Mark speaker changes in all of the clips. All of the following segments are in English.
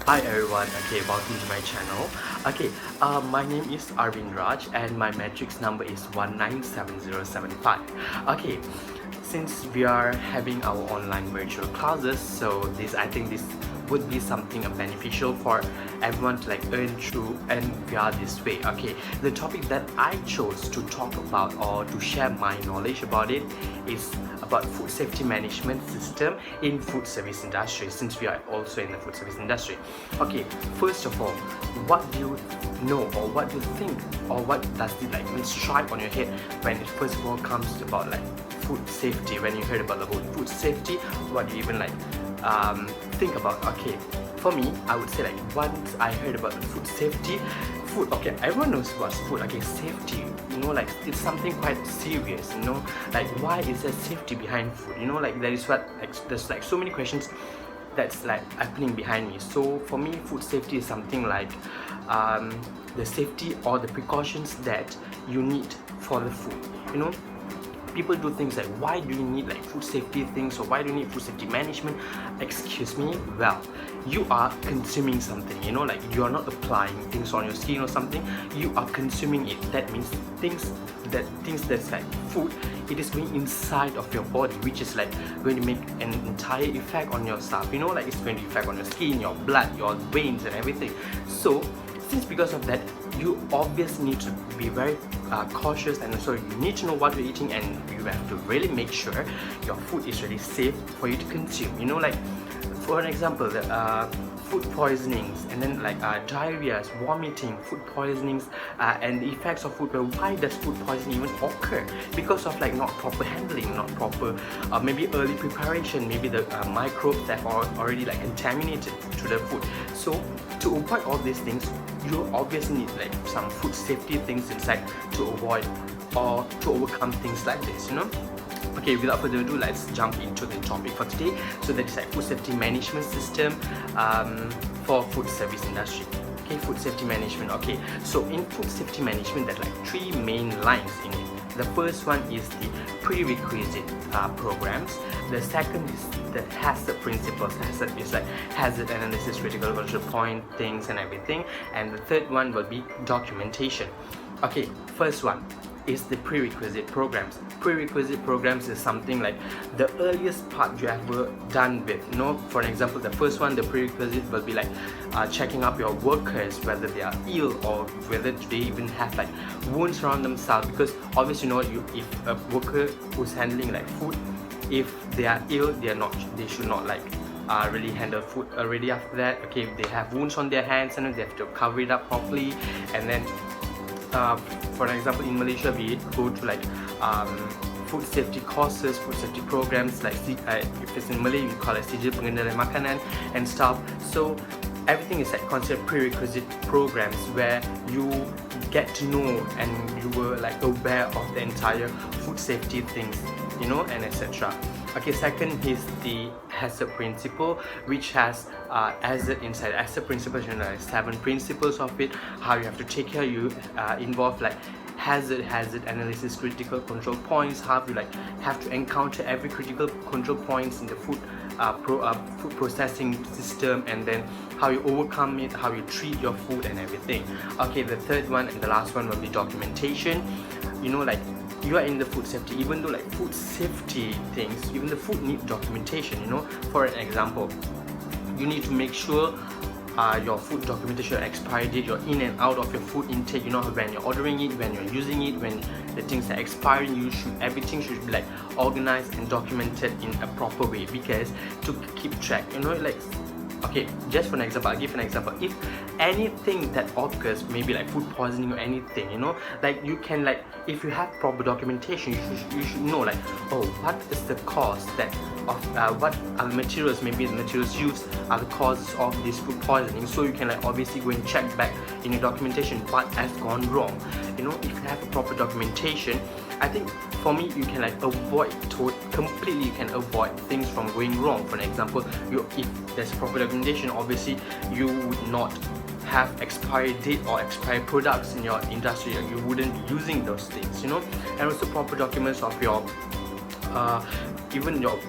Speaker 1: Hi everyone, okay, welcome to my channel. Okay, my name is Arwenraj and my matrix number is 197075. Okay, since we are having our online virtual classes, so I think this would be something beneficial for everyone to earn through and via this way. Okay, the topic that I chose to talk about or to share my knowledge about it is about food safety management system in food service industry, since we are also in the food service industry. Okay, first of all, what do you know or what do you think or what does it even strike on your head when it first of all comes about food safety? When you heard about the whole food safety, what do you even think about? Okay, for me, I would say once I heard about the food safety, okay, everyone knows what's food. Okay, safety, it's something quite serious, why is there safety behind food? There is there's so many questions that's happening behind me. So for me, food safety is something the safety or the precautions that you need for the food. People do things why do you need food safety things, or why do you need food safety management? Excuse me, well, you are consuming something, you are not applying things on your skin or something, you are consuming it. That means things that's food, it is going inside of your body, which is going to make an entire effect on your stuff, it's going to affect on your skin, your blood, your veins and everything. So since because of that, you obviously need to be very cautious, and also you need to know what you're eating, and you have to really make sure your food is really safe for you to consume. For an example, food poisonings, and then diarrhea, vomiting, food poisonings, and the effects of food. Why does food poisoning even occur? Because of not proper handling, not proper maybe early preparation, maybe the microbes that are already contaminated to the food. So to avoid all these things, you obviously need some food safety things inside to avoid or to overcome things like this. Okay, without further ado, let's jump into the topic for today. So that is food safety management system for food service industry. Okay, food safety management. Okay, so in food safety management, there's three main lines in it. The first one is the prerequisite programs. The second is the hazard principles. Hazard is hazard analysis, critical control point, things and everything. And the third one will be documentation. Okay, first one is the prerequisite programs. Prerequisite programs is something the earliest part you ever done with. For example, the first one, the prerequisite will be checking up your workers, whether they are ill or whether they even have wounds around themselves. Because obviously, if a worker who's handling food, if they are ill, they should not really handle food already. After that, okay, if they have wounds on their hands, and they have to cover it up properly. And then for example, in Malaysia, we go to food safety courses, food safety programs, if it's in Malay, we call it Sijil Pengendalian Makanan and stuff. So everything is considered prerequisite programs, where you get to know and you were aware of the entire food safety things, and etc. Okay, second is the hazard principle, which has hazard inside. Hazard principles, 7 principles of it, how you have to take care. You involve hazard analysis, critical control points, how you have to encounter every critical control points in the food food processing system, and then how you overcome it, how you treat your food and everything. Okay, the third one and the last one will be documentation. You are in the food safety, even though food safety things, even the food need documentation. For an example, you need to make sure your food documentation, your expiry date, your in and out of your food intake, when you're ordering it, when you're using it, when the things are expiring, everything should be organized and documented in a proper way, because to keep track, okay, just for an example, I'll give an example. If anything that occurs, maybe food poisoning or anything, you can if you have proper documentation, you should know oh, what is the cause of what are the materials, maybe the materials used are the causes of this food poisoning. So you can obviously go and check back in your documentation what has gone wrong. If you have a proper documentation, I think for me, you can avoid completely. You can avoid things from going wrong. For an example, if there's proper documentation, obviously you would not have expiry date or expired products in your industry. You wouldn't be using those things, and also proper documents of your even your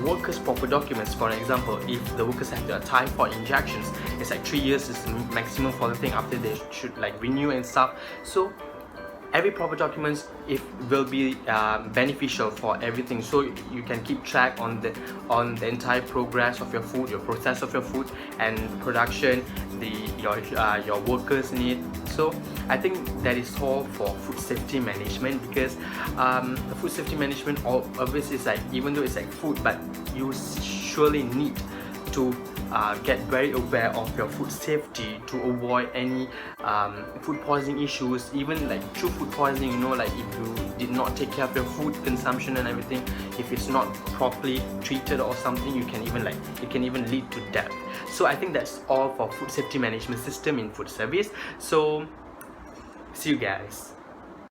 Speaker 1: workers' proper documents. For example, if the workers have the typhoid injections, it's like 3 years is the maximum for the thing, after they should like renew and stuff. So every proper documents will be beneficial for everything, so you can keep track on the entire progress of your food, your process of your food and production, your workers need. So I think that is all for food safety management, because the food safety management obviously is like, even though it's like food, but you surely need to get very aware of your food safety to avoid any food poisoning issues, even like true food poisoning, you know, like if you did not take care of your food consumption and everything, if it's not properly treated or something, it can even lead to death. So I think that's all for food safety management system in food service. So see you guys.